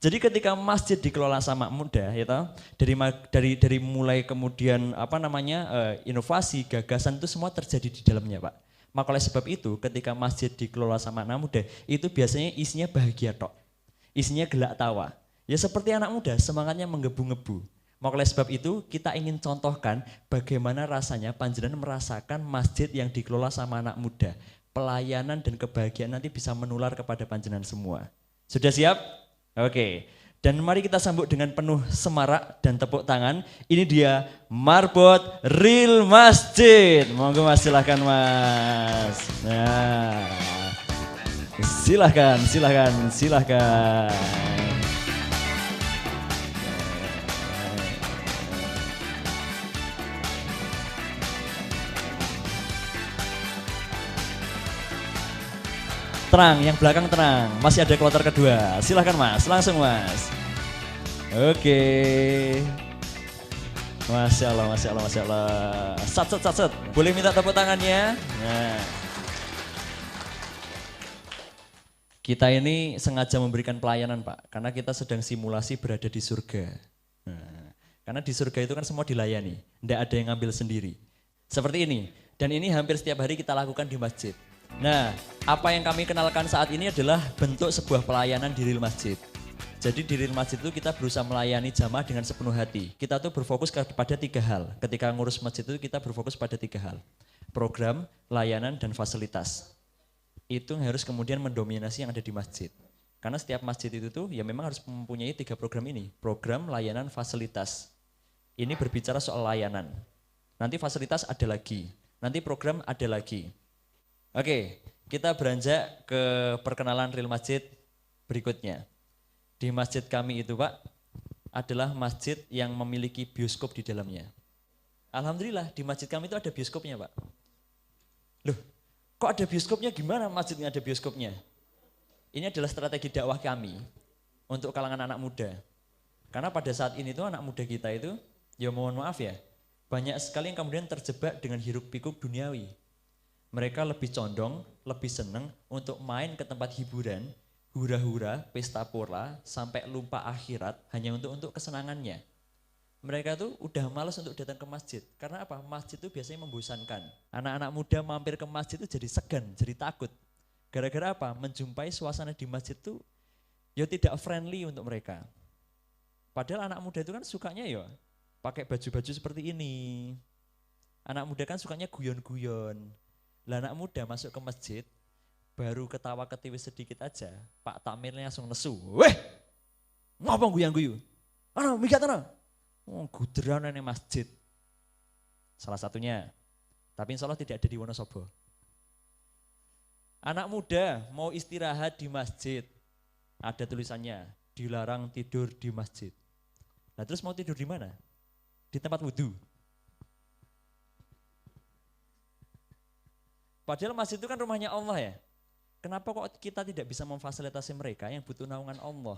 Jadi ketika masjid dikelola sama muda, ya toh, dari mulai kemudian inovasi, gagasan itu semua terjadi di dalamnya, Pak. Maka oleh sebab itu, ketika masjid dikelola sama anak muda, itu biasanya isinya bahagia tok, isinya gelak tawa. Ya seperti anak muda, semangatnya menggebu-gebu. Maka oleh sebab itu, kita ingin contohkan bagaimana rasanya panjenengan merasakan masjid yang dikelola sama anak muda. Pelayanan dan kebahagiaan nanti bisa menular kepada panjenengan semua. Sudah siap? Oke, dan mari kita sambut dengan penuh semarak dan tepuk tangan. Ini dia Marbot Real Masjid. Monggo Mas, silahkan Mas. Nah, silahkan. Tenang, yang belakang tenang. Masih ada kloter kedua. Silahkan Mas, langsung Mas. Oke. Masya Allah. Sat. Boleh minta tepuk tangannya? Nah. Kita ini sengaja memberikan pelayanan Pak, karena kita sedang simulasi berada di surga. Nah, karena di surga itu kan semua dilayani, tidak ada yang ngambil sendiri. Seperti ini, dan ini hampir setiap hari kita lakukan di masjid. Nah, apa yang kami kenalkan saat ini adalah bentuk sebuah pelayanan di Real Masjid. Jadi di Real Masjid itu kita berusaha melayani jamaah dengan sepenuh hati. Kita tuh berfokus pada 3 hal. Ketika ngurus masjid itu kita berfokus pada 3 hal. Program, layanan, dan fasilitas. Itu harus kemudian mendominasi yang ada di masjid. Karena setiap masjid itu tuh ya memang harus mempunyai 3 program ini. Program, layanan, fasilitas. Ini berbicara soal layanan. Nanti fasilitas ada lagi. Nanti program ada lagi. Oke, kita beranjak ke perkenalan Real Masjid berikutnya. Di masjid kami itu Pak, adalah masjid yang memiliki bioskop di dalamnya. Alhamdulillah di masjid kami itu ada bioskopnya Pak. Loh, kok ada bioskopnya, gimana masjidnya ada bioskopnya? Ini adalah strategi dakwah kami untuk kalangan anak muda. Karena pada saat ini tuh anak muda kita itu, ya mohon maaf ya, banyak sekali yang kemudian terjebak dengan hiruk pikuk duniawi. Mereka lebih condong, lebih seneng untuk main ke tempat hiburan, hura-hura, pesta pora, sampai lupa akhirat hanya untuk kesenangannya. Mereka tuh udah malas untuk datang ke masjid. Karena apa? Masjid itu biasanya membosankan. Anak-anak muda mampir ke masjid itu jadi segan, jadi takut. Gara-gara apa? Menjumpai suasana di masjid itu ya tidak friendly untuk mereka. Padahal anak muda itu kan sukanya ya pakai baju-baju seperti ini. Anak muda kan sukanya guyon-guyon. Lah anak muda masuk ke masjid, baru ketawa ketiwi sedikit aja, Pak Takmirnya langsung nesu. Weh, ngapa guyang-guyu? Ana, mikat ana. Oh, guderan ini masjid. Salah satunya, tapi insya Allah tidak ada di Wonosobo. Anak muda mau istirahat di masjid, ada tulisannya, dilarang tidur di masjid. Nah terus mau tidur di mana? Di tempat wudhu. Padahal masjid itu kan rumahnya Allah ya. Kenapa kok kita tidak bisa memfasilitasi mereka yang butuh naungan Allah?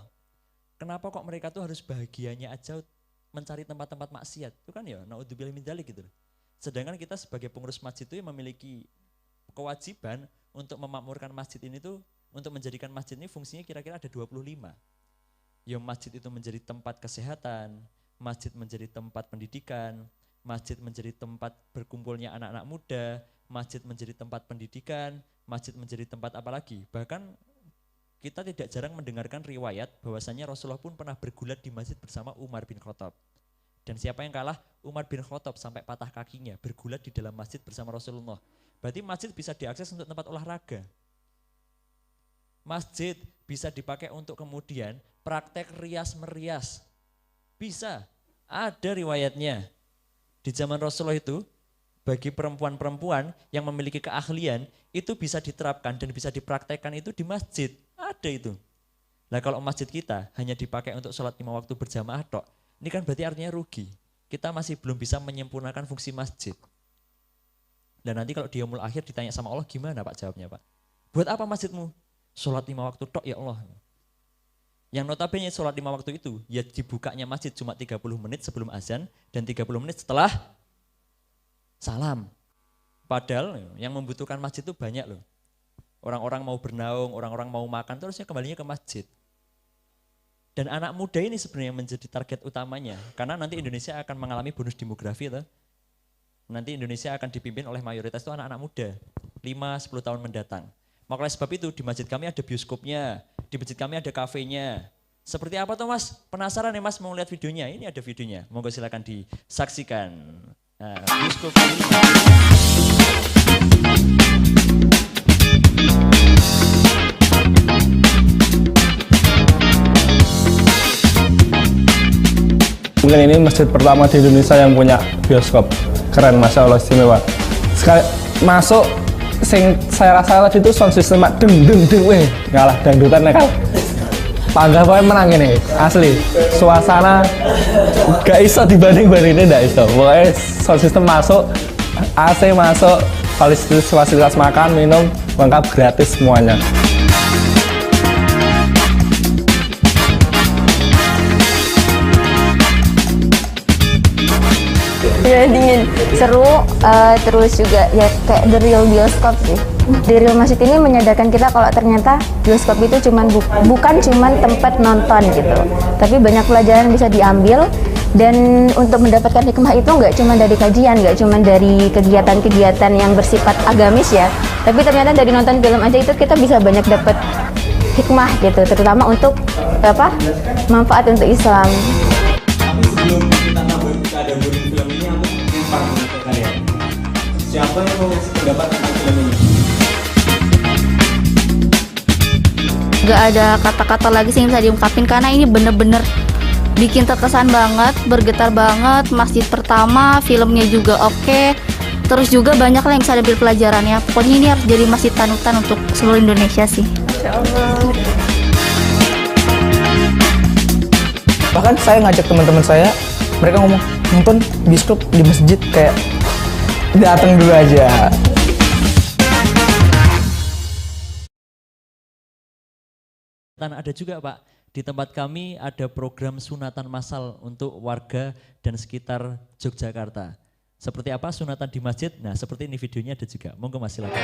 Kenapa kok mereka tuh harus bahagianya aja mencari tempat-tempat maksiat? Itu kan ya, naudzubillah min dzalik gitu. Sedangkan kita sebagai pengurus masjid itu yang memiliki kewajiban untuk memakmurkan masjid ini tuh, untuk menjadikan masjid ini fungsinya kira-kira ada 25. Ya masjid itu menjadi tempat kesehatan, masjid menjadi tempat pendidikan, masjid menjadi tempat berkumpulnya anak-anak muda, masjid menjadi tempat pendidikan, masjid menjadi tempat apa lagi. Bahkan kita tidak jarang mendengarkan riwayat bahwasanya Rasulullah pun pernah bergulat di masjid bersama Umar bin Khattab. Dan siapa yang kalah? Umar bin Khattab sampai patah kakinya bergulat di dalam masjid bersama Rasulullah. Berarti masjid bisa diakses untuk tempat olahraga. Masjid bisa dipakai untuk kemudian praktek rias-merias. Bisa, ada riwayatnya. Di zaman Rasulullah itu, bagi perempuan-perempuan yang memiliki keahlian, itu bisa diterapkan dan bisa dipraktekkan itu di masjid. Ada itu. Nah kalau masjid kita hanya dipakai untuk sholat 5 waktu berjamaah tok, ini kan berarti artinya rugi. Kita masih belum bisa menyempurnakan fungsi masjid. Dan nanti kalau di yaumul akhir ditanya sama Allah, gimana Pak jawabnya Pak? Buat apa masjidmu? Sholat 5 waktu tok ya Allah. Yang notabene sholat 5 waktu itu, ya dibukanya masjid cuma 30 menit sebelum azan dan 30 menit setelah salam. Padahal yang membutuhkan masjid itu banyak loh. Orang-orang mau bernaung, orang-orang mau makan, terusnya kembalinya ke masjid. Dan anak muda ini sebenarnya menjadi target utamanya. Karena nanti Indonesia akan mengalami bonus demografi. Nanti Indonesia akan dipimpin oleh mayoritas itu anak-anak muda. 5-10 tahun mendatang. Maka oleh sebab itu di masjid kami ada bioskopnya. Di masjid kami ada kafenya. Seperti apa tuh Mas? Penasaran ya Mas mau lihat videonya? Ini ada videonya. Monggo silakan disaksikan. Nah, bioskop ini. Mungkin ini masjid pertama di Indonesia yang punya bioskop. Keren, Masya Allah, istimewa. Sekali masuk, saya rasa tadi itu sound system deng, weh, ngalah dangdutan kalah. Panggah pokoknya menang ini, asli. Suasana gak iso dibanding-bandingin, gak iso. Pokoknya sound system masuk, AC masuk, fasilitas makan, minum, lengkap gratis semuanya. Ya dingin, seru, terus juga ya kayak the real bioskop sih. The real masjid ini menyadarkan kita kalau ternyata bioskop itu bukan cuman tempat nonton gitu, tapi banyak pelajaran bisa diambil. Dan untuk mendapatkan hikmah itu nggak cuma dari kajian, nggak cuma dari kegiatan-kegiatan yang bersifat agamis ya, tapi ternyata dari nonton film aja itu kita bisa banyak dapat hikmah gitu, terutama untuk manfaat untuk Islam. Tapi sebelum kita ada boarding film ini, aku lupa ke kalian. Siapa yang mau ngasih pendapat tentang film ini? Gak ada kata-kata lagi sih yang bisa diungkapin karena ini bener-bener bikin terkesan banget, bergetar banget. Masjid pertama, filmnya juga oke. Terus juga banyak lah yang bisa ambil pelajarannya. Pokoknya ini harus jadi masjid panutan untuk seluruh Indonesia sih. Masya Allah. Bahkan saya ngajak teman-teman saya, mereka ngomong nonton bioskop di masjid, kayak datang dulu aja. Dan ada juga Pak, di tempat kami ada program sunatan massal untuk warga dan sekitar Yogyakarta. Seperti apa sunatan di masjid? Nah seperti ini videonya ada juga. Monggo Mas silakan.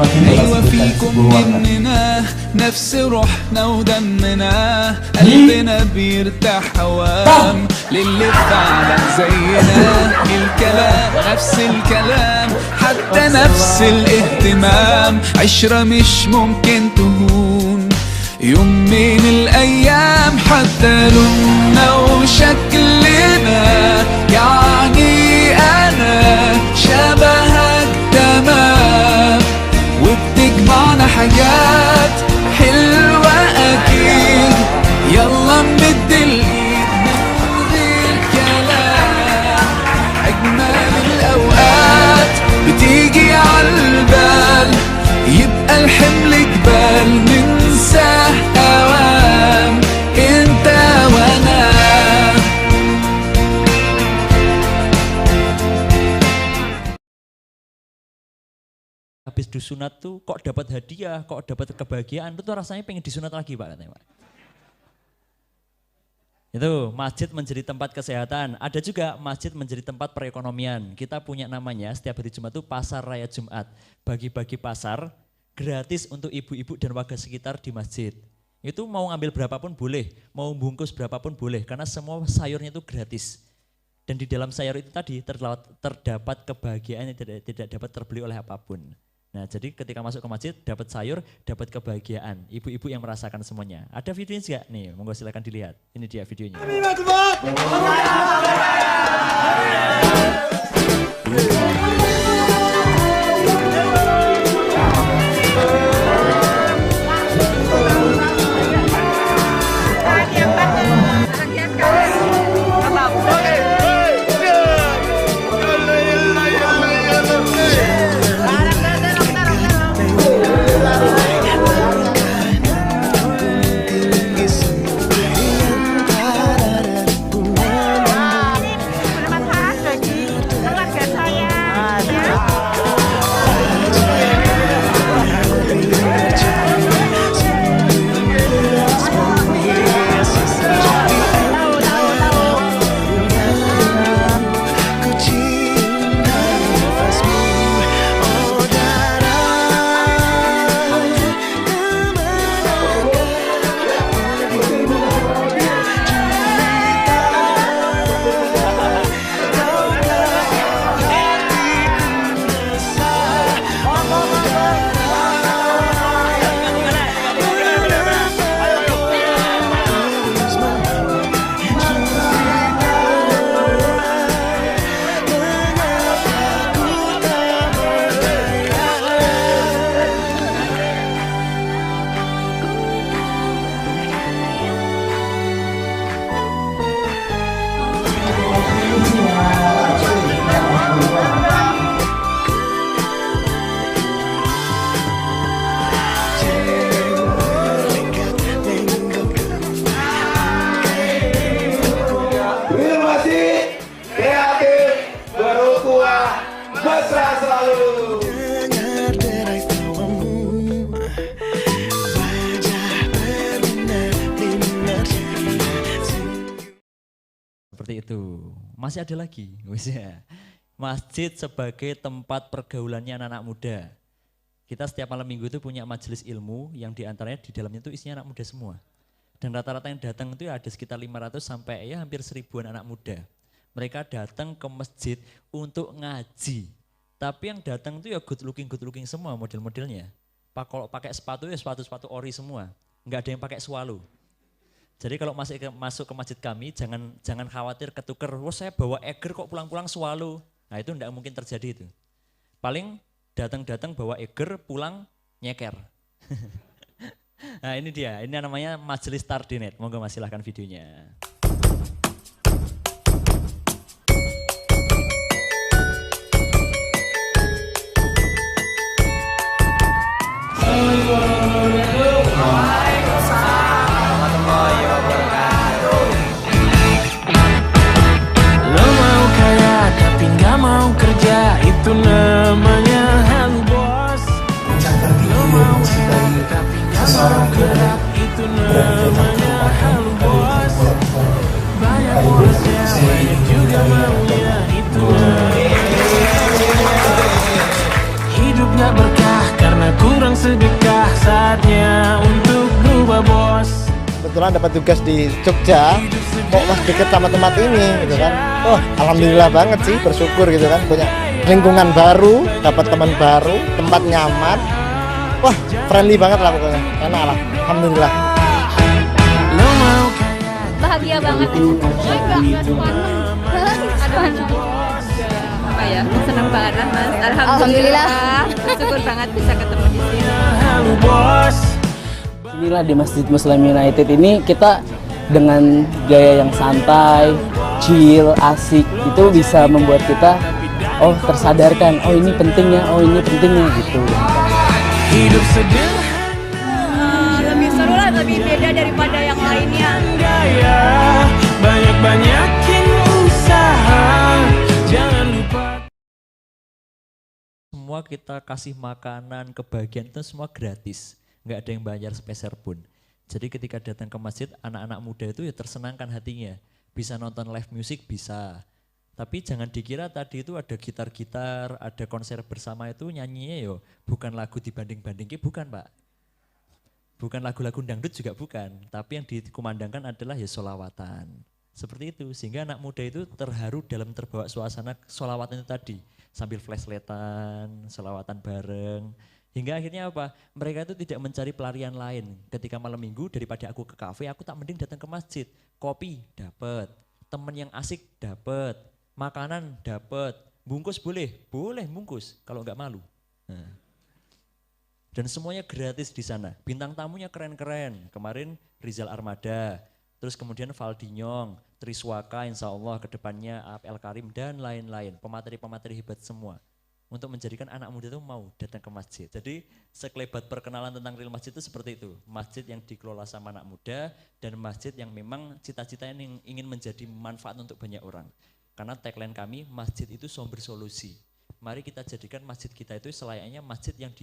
أيوة فيكم مننا نفس روحنا ودمنا قلبنا بيرتاح هوام للي فعلا زينا الكلام نفس الكلام حتى نفس الاهتمام عشرة مش ممكن تهون يوم من الأيام حتى لوننا وشكلنا يعني أنا شبهك تمام وبتجمعنا حاجات حلوة أكيد يلا نمد الإيد من غير كلام أجمل الأوقات بتيجي عالبال يبقى الحمل جبال ننساه أوام أنت وأنا. Habis disunat tuh kok dapat hadiah, kok dapat kebahagiaan, itu rasanya pengen disunat lagi Pak katanya Pak. Itu masjid menjadi tempat kesehatan, ada juga masjid menjadi tempat perekonomian. Kita punya namanya setiap hari Jumat itu Pasar Raya Jumat, bagi-bagi pasar gratis untuk ibu-ibu dan warga sekitar di masjid. Itu mau ngambil berapapun boleh, mau bungkus berapapun boleh, karena semua sayurnya itu gratis. Dan di dalam sayur itu tadi terdapat kebahagiaan yang tidak dapat terbeli oleh apapun. Nah jadi ketika masuk ke masjid dapat sayur, dapat kebahagiaan. Ibu-ibu yang merasakan semuanya. Ada videonya juga? Nih, monggo silakan dilihat. Ini dia videonya. mesra selalu. Dengar derai tawamu, wajah berbinar-binar ceria. Seperti itu. Masih ada lagi. Wis ya. Masjid sebagai tempat pergaulannya anak-anak muda. Kita setiap malam minggu itu punya majelis ilmu yang diantaranya di dalamnya itu isinya anak muda semua. Dan rata-rata yang datang itu ada sekitar 500 sampai ya hampir 1000-an anak muda. Mereka datang ke masjid untuk ngaji. Tapi yang datang itu ya good looking semua model-modelnya. Kalau pakai sepatu ya sepatu ori semua. Enggak ada yang pakai swallow. Jadi kalau masuk ke masjid kami jangan khawatir ketuker. Wah saya bawa eger kok pulang-pulang swallow. Nah itu enggak mungkin terjadi itu. Paling datang bawa eger, pulang nyeker. Nah ini dia, ini namanya Majelis Tardinet. Monggo Mas silahkan videonya. Lo mau kaya tapi nggak mau kerja, itu namanya halu bos. Lo mau kaya tapi nggak mau gerak, itu namanya halu bos. Banyak bosnya, banyak juga maunya, itu hidup nggak berkah karena kurang sedekah. Saatnya untuk berubah bos. Kebetulan dapat tugas di Jogja, kok mas deket sama tempat ini gitu kan. Oh alhamdulillah banget sih, bersyukur gitu kan, punya lingkungan baru, dapat teman baru, tempat nyaman. Wah friendly banget lah pokoknya, enak lah, alhamdulillah. Bahagia banget. Apa ya, senang banget lah mas. Alhamdulillah. Bersyukur banget bisa ketemu di sini. Inilah di Masjid Muslim United ini kita dengan gaya yang santai, chill, asik itu bisa membuat kita tersadarkan, ini pentingnya, ini pentingnya gitu. Hidup sederhana, Lebih seru lah, lebih beda daripada yang lainnya. gaya, banyak-banyakin usaha, jangan lupa. Semua kita kasih makanan, kebahagiaan itu semua gratis. Nggak ada yang bayar sepeser pun. Jadi ketika datang ke masjid, anak-anak muda itu ya tersenangkan hatinya. Bisa nonton live music, bisa. Tapi jangan dikira tadi itu ada gitar-gitar, ada konser bersama itu nyanyinya yo bukan lagu dibanding-bandingin, bukan Pak. Bukan lagu-lagu dangdut juga bukan. Tapi yang dikumandangkan adalah ya sholawatan. Seperti itu, sehingga anak muda itu terharu dalam terbawa suasana sholawatan itu tadi. Sambil flashlightan, sholawatan bareng. Hingga akhirnya apa? Mereka itu tidak mencari pelarian lain. Ketika malam minggu daripada aku ke kafe, aku tak mending datang ke masjid. Kopi dapat, teman yang asik dapat, makanan dapat, bungkus boleh bungkus kalau nggak malu. Nah. Dan semuanya gratis di sana. Bintang tamunya keren-keren. Kemarin Rizal Armada, terus kemudian Valdinyong, Triswaka, insya Allah kedepannya APL Karim dan lain-lain. Pemateri-pemateri hebat semua. Untuk menjadikan anak muda itu mau datang ke masjid. Jadi sekelebat perkenalan tentang real masjid itu seperti itu. Masjid yang dikelola sama anak muda dan masjid yang memang cita-citanya ingin menjadi manfaat untuk banyak orang. Karena tagline kami, masjid itu sumber solusi. Mari kita jadikan masjid kita itu selayaknya masjid yang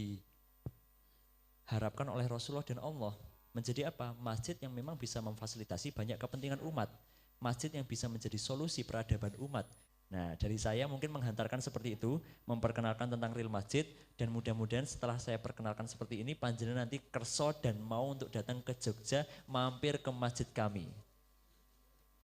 diharapkan oleh Rasulullah dan Allah. Menjadi apa? Masjid yang memang bisa memfasilitasi banyak kepentingan umat. Masjid yang bisa menjadi solusi peradaban umat. Nah dari saya mungkin menghantarkan seperti itu, memperkenalkan tentang real masjid, dan mudah-mudahan setelah saya perkenalkan seperti ini, panjenengan nanti kerso dan mau untuk datang ke Jogja, mampir ke masjid kami.